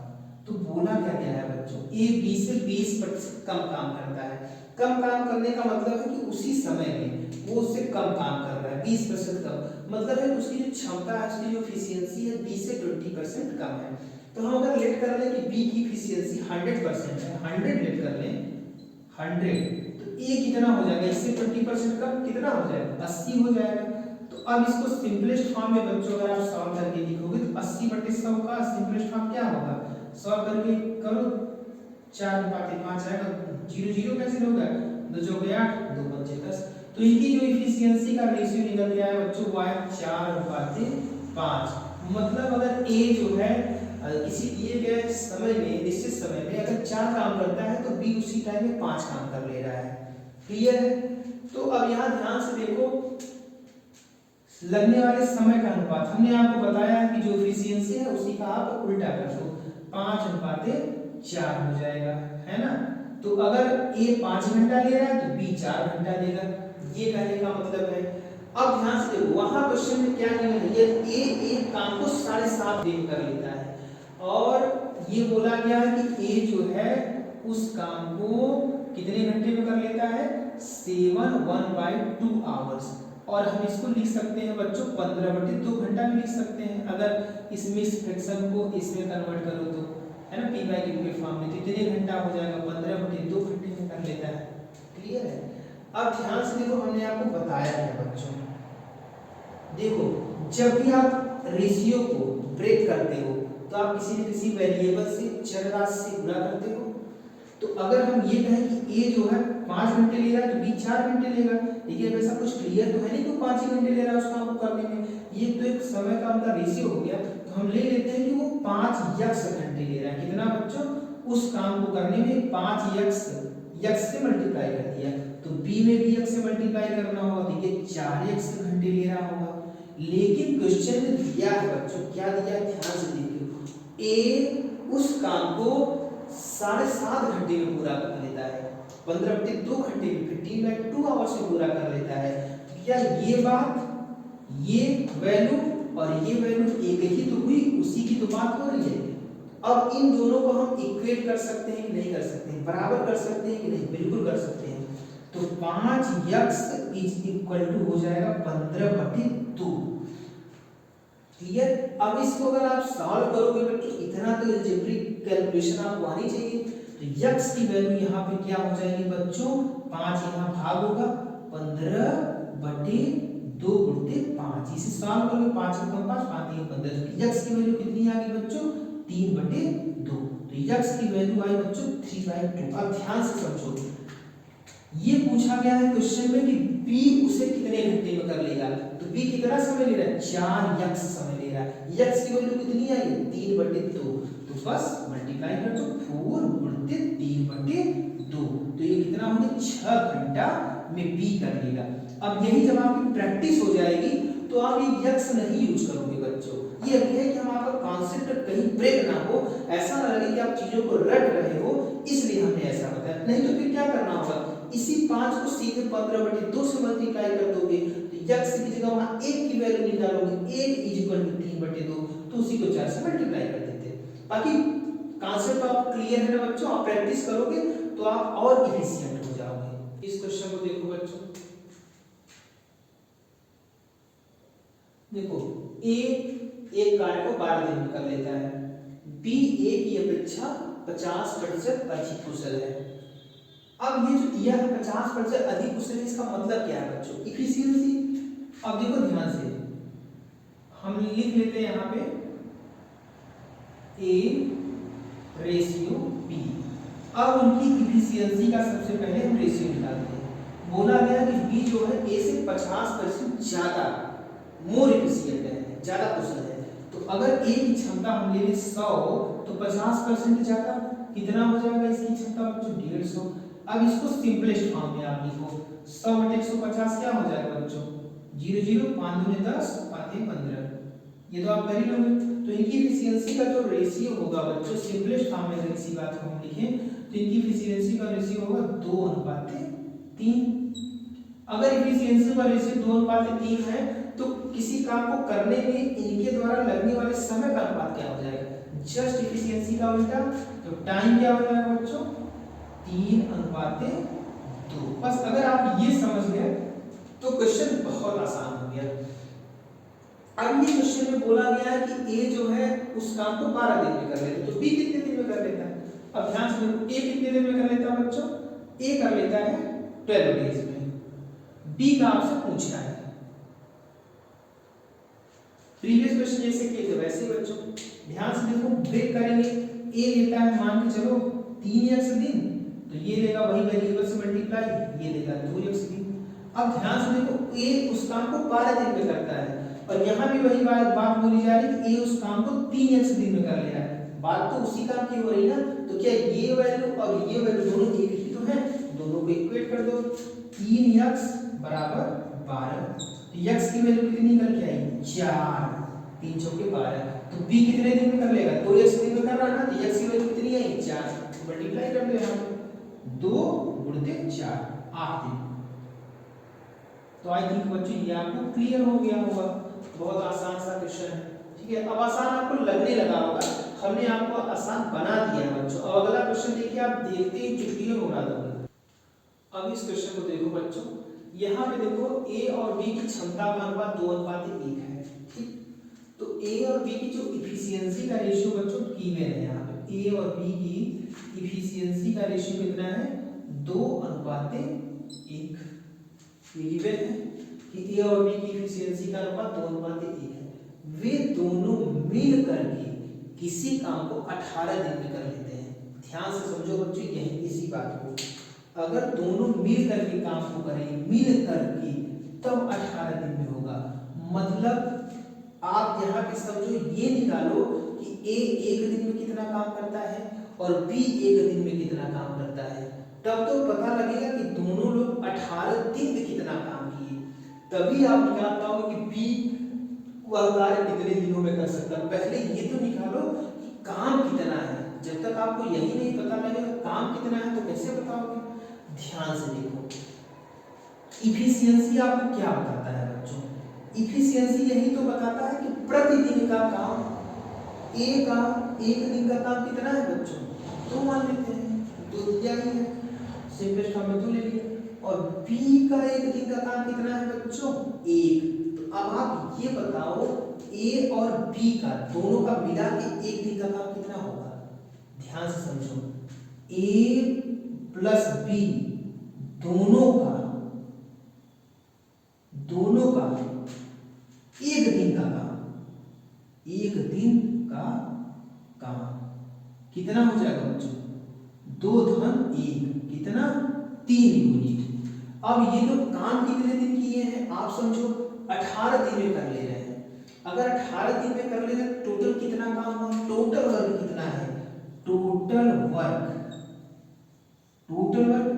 तो बोला क्या गया है बच्चों? ए बी से 20% कम काम करता है। कम काम करने का मतलब है कि उसी समय में वो उससे कम काम कर रहा है, 20% कम। मतलब है उसकी जो क्षमता है, उसकी जो एफिशिएंसी है बी से 20% कम है। तो हम अगर लेट कर लें कि बी की एफिशिएंसी 100% है, 100 लेट कर लें 100, तो ए कितना हो जाएगा? इससे 20% कम कितना हो जाएगा? 80 हो जाएगा। तो अब इसको सिंपलेस्ट फॉर्म में बच्चों अगर आप सॉल्व करके लिखोगे तो 80/100 का सिंपलेस्ट फॉर्म क्या होगा? सॉल्व करके करो, 4:5 आएगा। 0 0 कैसे होगा? 2 चौके 8, 2 पंचे 10। तो इनकी जो एफिशिएंसी का रेशियो निकल गया है बच्चों वो है 4:5। मतलब अगर ए जो है किसी दिए गए समय में, निश्चित समय में अगर 4 काम करता है तो बी उसी टाइम में 5 काम कर ले रहा है। क्लियर है? तो अब यहाँ ध्यान से देखो, लगने वाले समय का अनुपात हमने आपको बताया है कि जो एफिशिएंसी है उसी का आप उल्टा कर दो, 5:4 हो जाएगा, है ना। तो अगर ए 5 घंटा ले रहा है तो बी 4 घंटा लेगा, ये कहने का मतलब है। अब ध्यान से देखो, वहां क्वेश्चन में क्या नियम है? ए एक काम को 7.5 दिन कर लेता है और ये बोला गया है कि ए जो है उस काम को कितने घंटे में कर लेता है? 1/2 आवर्स। और हम इसको लिख सकते हैं बच्चों 15/2 घंटा भी लिख सकते हैं, अगर इसमें इस फ्रैक्शन को इसमें कन्वर्ट करो तो, है ना, p/q के फॉर्म में। तो कितने घंटा हो जाएगा? 15/2 अब ध्यान से देखो, हमने आपको बताया है बच्चों, देखो जब भी आप रेशियो को ब्रेक करते हो तो आप किसी न किसी वेरिएबल से, चर राशि से गुणा करते हो। तो अगर हम ये कहें कि ए जो है 5 घंटे ले रहा है तो बी 4 घंटे लेगा, लेकिन वैसा कुछ क्लियर तो है नहीं कि 5 ही घंटे ले रहा है उस काम को करने में, ये तो एक समय का उनका रेशियो हो गया। तो हम ले लेते हैं कि वो 5 यक्स घंटे ले रहा है। कितना बच्चों? उस काम को करने में 5 यक्स से मल्टीप्लाई कर दिया, तो बी में भी यक्स से मल्टीप्लाई करना होगा, तो ये 4 यक्स घंटे ले रहा होगा। लेकिन क्वेश्चन में दिया है बच्चों, क्या दिया है ध्यान से देखिए, ए उस काम को 7.5 घंटे में पूरा कर लेता है, 15/2 घंटे में 15/2 आवर्स में पूरा कर लेता है। तो क्या ये बात, ये वैल्यू और ये वैल्यू एक ही तो हुई, उसी की तो बात हो रही है। अब इन दोनों को हम इक्वेट कर सकते हैं कि नहीं कर सकते हैं, बराबर कर सकते हैं कि नहीं, बिल्कुल कर सकते हैं। तो 5 यक्स इज इक्वल टू हो जाएगा 15/2। क्लियर? अब इसको अगर आप सॉल्व करोगे बच्चों, इतना तो अलजेब्रिक कैलकुलेशन आपको आनी चाहिए। तो यक्स की वैल्यू यहाँ पे क्या हो जाएगी बच्चों, 5 यहाँ भाग होगा 15/2 गुणित 5, इसे सॉल्व करोगे 5 × 5 5 × 15, यक्स की वैल्यू कितनी आ गई बच्चों, 3/2। तो यक्स की वैल्यू आई बच्चों 3/2। अब ध्यान से समझो, ये पूछा गया है क्वेश्चन में कि बी उसे कितने घंटे में कर लेगा। तो बी कितना समय ले रहा है, 4 यक्स समय ले रहा है। यक्स की वैल्यू कितनी आई, 3/2। तो बस मल्टीप्लाई कर दो, 4 × 3/2, तो ये कितना हो गया, 6 घंटा में बी कर लेगा। अब यही जब आपकी प्रैक्टिस हो जाएगी तो आप ये यक्स नहीं यूज करोगे बच्चों। ये अभी है कि हम आपका कॉन्सेप्ट कहीं ब्रेक ना हो, ऐसा ना लगे कि आप चीजों को रट रहे हो, इसलिए हमने ऐसा बताया। नहीं तो फिर क्या करना होगा, इसी 5 को सीधे 15/2 से मल्टीप्लाई कर दोगे, तो यक्स की जगह वहां 1 की वैल्यू निकालोगे, 1 = 3/2, तो उसी को 4 से मल्टीप्लाई कर देते। बाकी कॉन्सेप्ट आप क्लियर है ना बच्चों, आप प्रैक्टिस करोगे तो आप और एफिशिएंट हो जाओगे। इस क्वेश्चन को देखो बच्चों, देखो ए एक कार्य को 12 दिन में कर लेता है, बी ए की अपेक्षा 50% अधिक कुशल है। अब ये जो दिया है 50% अधिक कुशल है, इसका मतलब क्या है बच्चों, इफिशियंसी। अब देखो ध्यान से, हम लिख लेते हैं यहाँ पे A/B। अब उनकी इफिशियंसी का सबसे पहले हम रेशियो निकालते हैं। बोला गया कि B जो है A से 50% ज्यादा, मोर इफिशिएंट है, ज्यादा कुशल है। तो अगर A की क्षमता हम ले लें 100, तो 50% ज्यादा कितना हो जाएगा इसकी क्षमता बच्चों, 150। अब इसको सिंपलेस्ट फॉर्म में आप लिखो, 100/150 क्या हो जाएगा बच्चों, 0 0 5 दूनी 10 5 1 15, ये तो आप कर ही लोगे। तो इनकी एफिशिएंसी का जो रेशियो होगा बच्चों, सिंपलेस्ट फॉर्म में अगर इसी बात को हम लिखें तो इनकी एफिशिएंसी का रेशियो होगा 2:3। अगर एफिशिएंसी का रेशियो 2:3 है तो किसी काम को करने में इनके द्वारा लगने वाले समय का अनुपात क्या हो जाएगा, जस्ट एफिशिएंसी का उल्टा। तो टाइम क्या हो जाएगा बच्चों, 3:2। बस अगर आप ये समझ गए तो क्वेश्चन बहुत आसान हो गया। अब ये क्वेश्चन में बोला गया है कि ए जो है उस काम को 12 दिन में कर लेता है, तो बी कितने दिन में कर लेता है। अब ध्यान से देखो, ए कितने दिन में कर लेता है बच्चों, ए कर लेता है 12 डेज में। बी का आपसे पूछना है, प्रीवियस क्वेश्चन जैसे किए थे वैसे बच्चों। ध्यान से देखो, ब्रेक करेंगे, ए लेता है मान के चलो 3 दिन, तो ये लेगा वही वेरिएबल से मल्टीप्लाई, ये लेगा 2 दिन। अब ध्यान से देखो, ए उस काम को 12 दिन में करता है, और यहाँ भी वही बात बोली जा रही है कि ए उस काम को 3 दिन में कर ले रहा है। बात तो उसी काम की हो रही ना, तो क्या ये वैल्यू और ये वैल्यू दोनों एक ही तो है, दोनों को इक्वेट कर दो। 3x = 12, x की वैल्यू कितनी निकल के आई, 4, 3 चौके 12। तो b कितने दिन में कर लेगा, 2x दिन में कर रहा है ना, तो x की वैल्यू कितनी आई, 4, मल्टीप्लाई कर दो यहाँ पे, 2 × 4 8 दिन। तो आई थिंक बच्चों ये आपको क्लियर हो गया होगा, बहुत आसान सा क्वेश्चन है, ठीक है। अब आसान आपको लगने लगा होगा, हमने आपको आसान बना दिया है बच्चों। अब अगला क्वेश्चन देखिए, आप देखते ही चुटकियों में उड़ा दोगे। अब इस क्वेश्चन को देखो बच्चों, यहाँ पे देखो a और b की क्षमता का अनुपात 2:1 है, ठीक। तो a और b की जो इफिशियंसी का रेशियो बच्चों गिवन है, यहाँ पे a और b की इफिशियंसी का रेशियो कितना है, 2:1। ये गिवन है कि ए और बी की इफिशियंसी का अनुपात 2:1 है। वे दोनों मिल करके किसी काम को 18 दिन में कर लेते हैं। ध्यान से समझो बच्चों यही इसी बात को, अगर दोनों मिल करके काम को करेंगे, मिल करके, तब 18 दिन में होगा। मतलब आप यहाँ पे समझो ये निकालो कि ए एक दिन में कितना काम करता है और बी एक दिन में कितना काम करता है, तब तो पता लगेगा कि दोनों लोग 18 दिन में कितना काम किए, तभी आप निकाल पाओगे कि बी वह कार्य कितने दिनों में कर सकता है। पहले ये तो निकालो कि काम कितना है, जब तक आपको यही नहीं पता लगेगा काम कितना है तो कैसे बताओगे। ध्यान से देखो, इफिशियंसी आपको क्या बताता है बच्चों, इफिशियंसी यही तो बताता है कि प्रतिदिन का काम, ए का एक दिन का काम कितना है बच्चों, 2 मान लेते हैं, 2 दिया ही है, सिंपलेस्ट फॉर्म में 2 ले लिया। और बी का एक दिन का काम कितना है बच्चों, 1। तो अब आप ये बताओ ए और बी का दोनों का मिला के एक दिन का काम कितना होगा। ध्यान से समझो, ए प्लस बी दोनों का एक दिन का काम, एक दिन का काम कितना हो जाएगा बच्चों, 2 धन 1 कितना, 3 यूनिट। अब ये लोग काम कितने दिन किए हैं आप समझो, 18 दिन में कर ले रहे हैं। अगर 18 दिन में कर ले रहे हैं टोटल कितना काम हुआ, टोटल वर्क कितना है, टोटल वर्क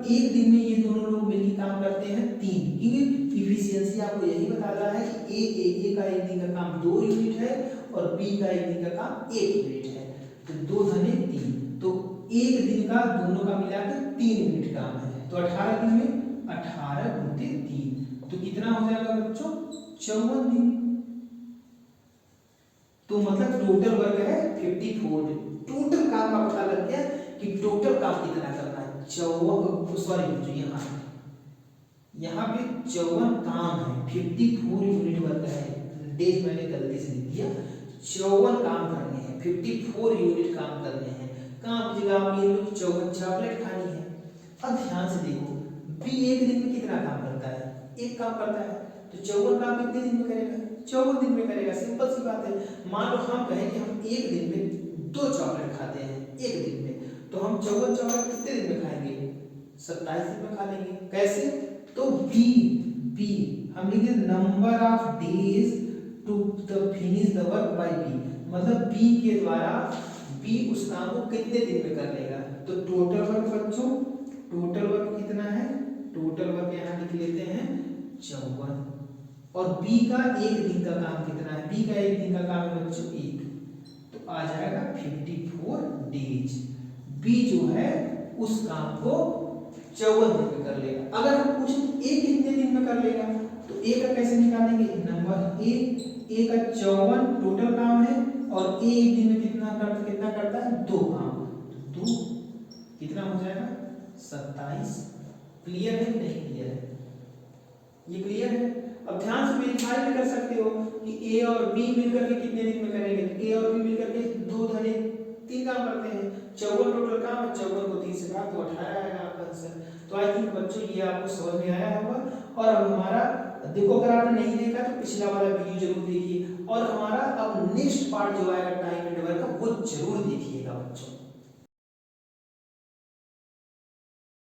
एक दिन में ये दोनों लोग मिलकर काम करते हैं 3, क्योंकि इफिशियंसी आपको यही बताता है कि ए का एक दिन का काम 2 यूनिट है और बी का एक दिन का काम 1 यूनिट है, तो 2 धने 3, तो एक दिन का दोनों का मिलाकर 3 यूनिट काम है। तो 18 दिन में 18 गुणित 3 तो कितना हो जाएगा बच्चों, 54 दिन। तो मतलब टोटल वर्क है 54। टोटल काम का पता लग गया कि टोटल काम कितना करना है, 54, सॉरी यहाँ पे 54 काम है, 54 यूनिट वर्क है, डेज मैंने गलती से लिख दिया, 54 काम करने हैं, 54 यूनिट काम करने हैं। काम की जगह आप ये लोग 54 चॉकलेट खानी है। अब ध्यान से देखो, बी एक दिन में कितना काम करता है, एक काम करता है, तो 54 काम कितने दिन में करेगा, 54 दिन में करेगा। सिंपल सी बात है। मान लो हम कहें कि हम एक दिन में 2 चॉकलेट खाते हैं एक दिन में, तो हम 54 चॉकलेट कितने दिन में खाएंगे, 27 दिन में खा लेंगे। कैसे, तो बी हम लिखेंगे number of days to finish the work by B, मतलब बी के द्वारा बी उस काम को कितने दिन में कर लेगा। तो टोटल वर्क बच्चों, टोटल वर्क कितना है, टोटल वर्क यहाँ लिख लेते हैं 54, और बी का एक दिन का काम कितना है, बी का एक दिन का काम है बच्चों 1, तो आ जाएगा 54 डेज। बी जो है उस काम को 54 दिन में कर लेगा। अगर हम पूछें ए कितने दिन में कर लेगा, तो ए का कैसे निकालेंगे, नंबर ए का 54 टोटल काम है और ए एक दिन में कितना करता है, 2 काम, तो 2 कितना हो जाएगा 27। क्लियर है कि नहीं क्लियर है, ये क्लियर है। अब ध्यान से वेरीफाई भी कर सकते हो कि ए और बी मिलकर के कितने दिन में करेंगे, ए और बी मिलकर के 2 धने 3 काम करते हैं, 54 टोटल काम है, 54 को 3 से काट तो 18 आएगा आपका आंसर। तो आई थिंक बच्चों ये आपको समझ में आया होगा। और अब हमारा देखो, अगर आपने नहीं देखा तो पिछला वाला वीडियो जरूर देखिए, और हमारा अब नेक्स्ट पार्ट जो आएगा टाइम एंड वर्क का वो जरूर देखिएगा बच्चों।